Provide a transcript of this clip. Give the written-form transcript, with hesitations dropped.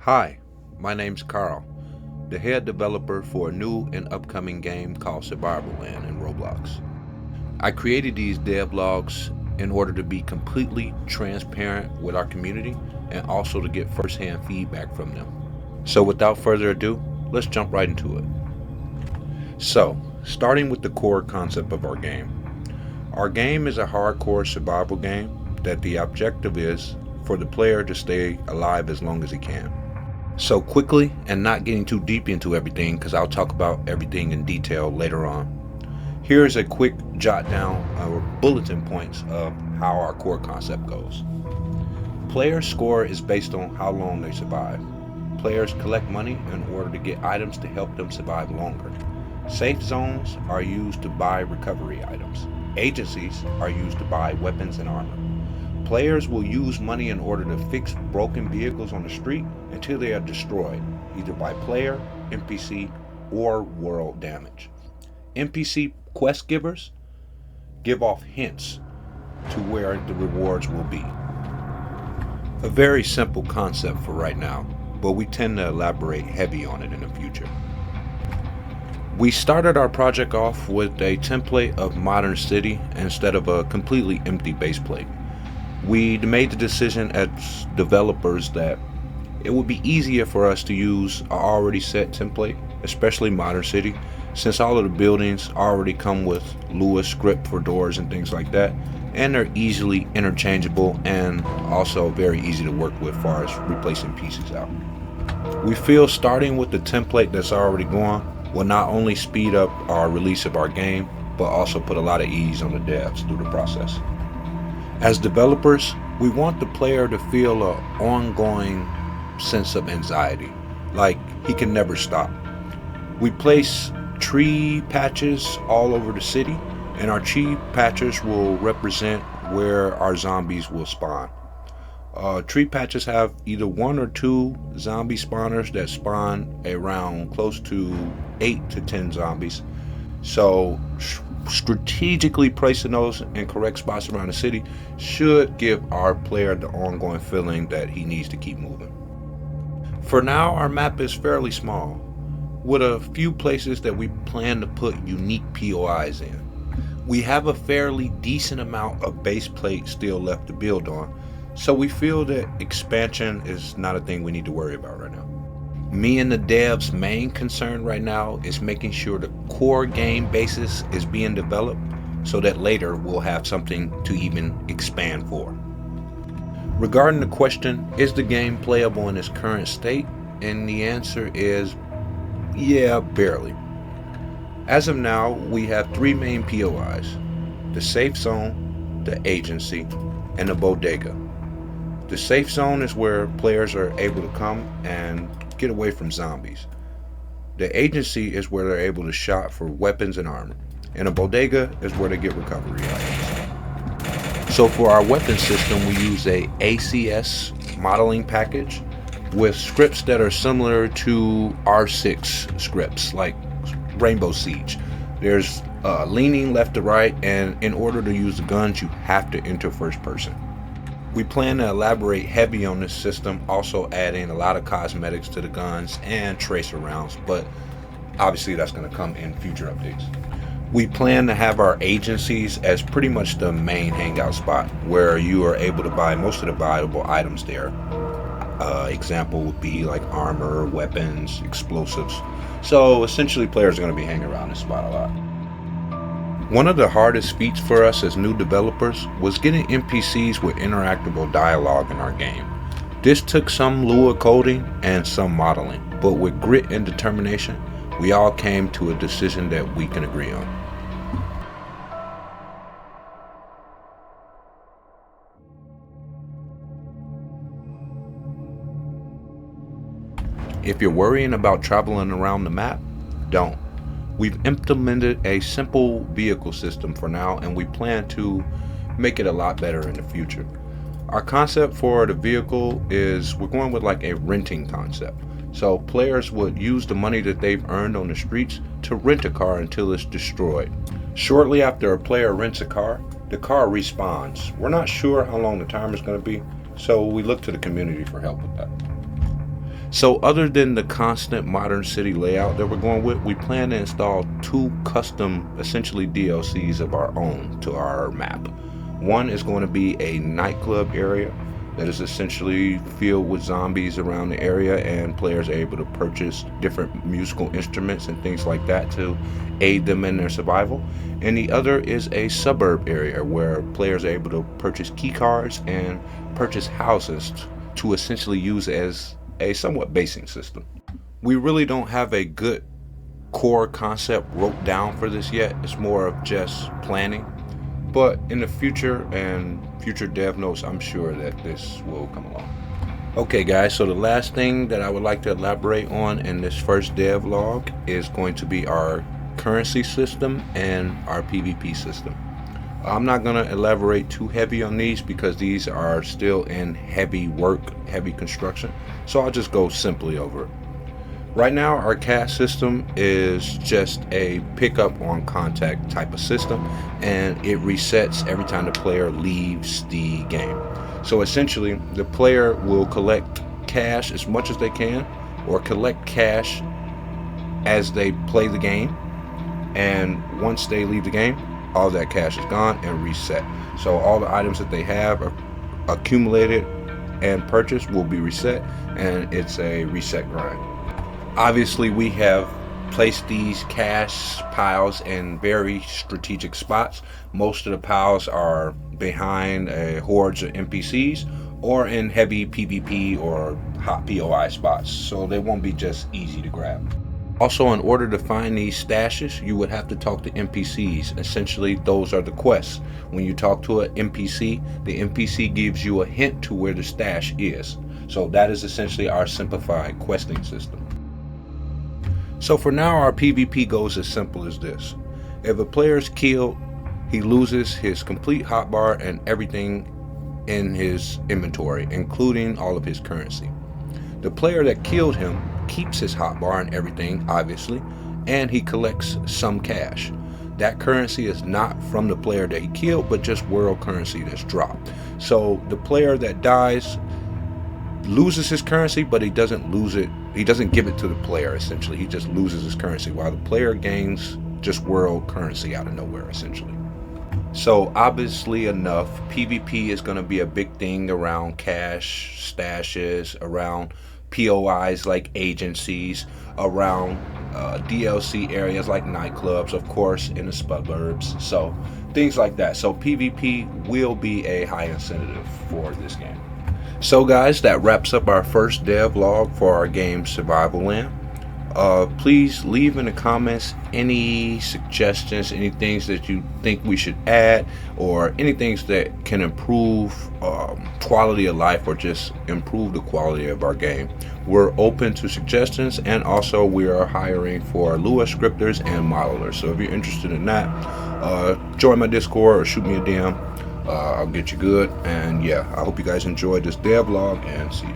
Hi, my name's Carl, the head developer for a new and upcoming game called Survival Land in Roblox. I created these devlogs in order to be completely transparent with our community and also to get firsthand feedback from them. So without further ado, let's jump right into it. So, starting with the core concept of our game. Our game is a hardcore survival game that the objective is for the player to stay alive as long as he can. So quickly, and not getting too deep into everything because I'll talk about everything in detail later on. Here is a quick jot down or bulletin points of how our core concept goes. Player score is based on how long they survive. Players collect money in order to get items to help them survive longer. Safe zones are used to buy recovery items. Agencies are used to buy weapons and armor. Players will use money in order to fix broken vehicles on the street until they are destroyed, either by player, NPC, or world damage. NPC quest givers give off hints to where the rewards will be. A very simple concept for right now, but we tend to elaborate heavy on it in the future. We started our project off with a template of Modern City instead of a completely empty base plate. We made the decision as developers that it would be easier for us to use an already set template, especially Modern City, since all of the buildings already come with Lua script for doors and things like that, and they're easily interchangeable and also very easy to work with as far as replacing pieces out. We feel starting with the template that's already going will not only speed up our release of our game, but also put a lot of ease on the devs through the process. As developers, we want the player to feel an ongoing sense of anxiety, like he can never stop. We place tree patches all over the city, and our tree patches will represent where our zombies will spawn. Tree patches have either 1 or 2 zombie spawners that spawn around close to 8 to 10 zombies. So strategically placing those in correct spots around the city should give our player the ongoing feeling that he needs to keep moving. For now, our map is fairly small, with a few places that we plan to put unique POIs in. We have a fairly decent amount of base plate still left to build on, so we feel that expansion is not a thing we need to worry about right now. Me and the devs' main concern right now is making sure the core game basis is being developed so that later we'll have something to even expand for. Regarding the question, is the game playable in its current state? And the answer is, yeah, barely. As of now, we have 3 main POIs: the safe zone, the agency, and the bodega. The safe zone is where players are able to come and get away from zombies. The agency is where they're able to shop for weapons and armor. And a bodega is where they get recovery items. So for our weapon system, we use a ACS modeling package with scripts that are similar to R6 scripts, like Rainbow Siege. There's leaning left to right, and in order to use the guns, you have to enter first person. We plan to elaborate heavy on this system, also adding a lot of cosmetics to the guns and tracer rounds, but obviously that's going to come in future updates. We plan to have our agencies as pretty much the main hangout spot where you are able to buy most of the valuable items there. Example would be like armor, weapons, explosives. So essentially players are going to be hanging around this spot a lot. One of the hardest feats for us as new developers was getting NPCs with interactable dialogue in our game. This took some Lua coding and some modeling, but with grit and determination, we all came to a decision that we can agree on. If you're worrying about traveling around the map, don't. We've implemented a simple vehicle system for now, and we plan to make it a lot better in the future. Our concept for the vehicle is we're going with like a renting concept. So players would use the money that they've earned on the streets to rent a car until it's destroyed. Shortly after a player rents a car, the car respawns. We're not sure how long the time is going to be, so we look to the community for help with that. So other than the constant modern city layout that we're going with, we plan to install 2 custom, essentially DLCs of our own to our map. One is going to be a nightclub area that is essentially filled with zombies around the area, and players are able to purchase different musical instruments and things like that to aid them in their survival. And the other is a suburb area where players are able to purchase key cards and purchase houses to essentially use as a somewhat basing system. We really don't have a good core concept wrote down for this yet. It's more of just planning. But in the future and future dev notes, I'm sure that this will come along. Okay guys, so the last thing that I would like to elaborate on in this first devlog is going to be our currency system and our PvP system. I'm not going to elaborate too heavy on these because these are still in heavy work, heavy construction, so I'll just go simply over it. Right now our cash system is just a pickup on contact type of system, and it resets every time the player leaves the game. So essentially the player will collect cash as much as they can, or collect cash as they play the game, and once they leave the game, all that cash is gone and reset. So all the items that they have accumulated and purchased will be reset, and it's a reset grind. Obviously we have placed these cash piles in very strategic spots. Most of the piles are behind hordes of NPCs or in heavy PvP or hot POI spots, so they won't be just easy to grab. Also, in order to find these stashes, you would have to talk to NPCs. Essentially, those are the quests. When you talk to an NPC, the NPC gives you a hint to where the stash is. So that is essentially our simplified questing system. So for now, our PvP goes as simple as this. If a player is killed, he loses his complete hotbar and everything in his inventory, including all of his currency. The player that killed him keeps his hotbar and everything, obviously, and he collects some cash. That currency is not from the player that he killed, but just world currency that's dropped. So the player that dies loses his currency, but he doesn't lose it. He doesn't give it to the player, essentially. He just loses his currency, while the player gains just world currency out of nowhere, essentially. So obviously enough, PvP is going to be a big thing around cash stashes, around POIs like agencies, around DLC areas like nightclubs, of course, in the suburbs, so things like that. So PvP will be a high incentive for this game. So guys, that wraps up our first devlog for our game Survival Land. Please leave in the comments any suggestions, any things that you think we should add, or any things that can improve quality of life or just improve the quality of our game. We're open to suggestions, and also we are hiring for Lua scripters and modelers. So if you're interested in that, join my Discord or shoot me a DM. I'll get you good. And yeah, I hope you guys enjoyed this devlog, and see you.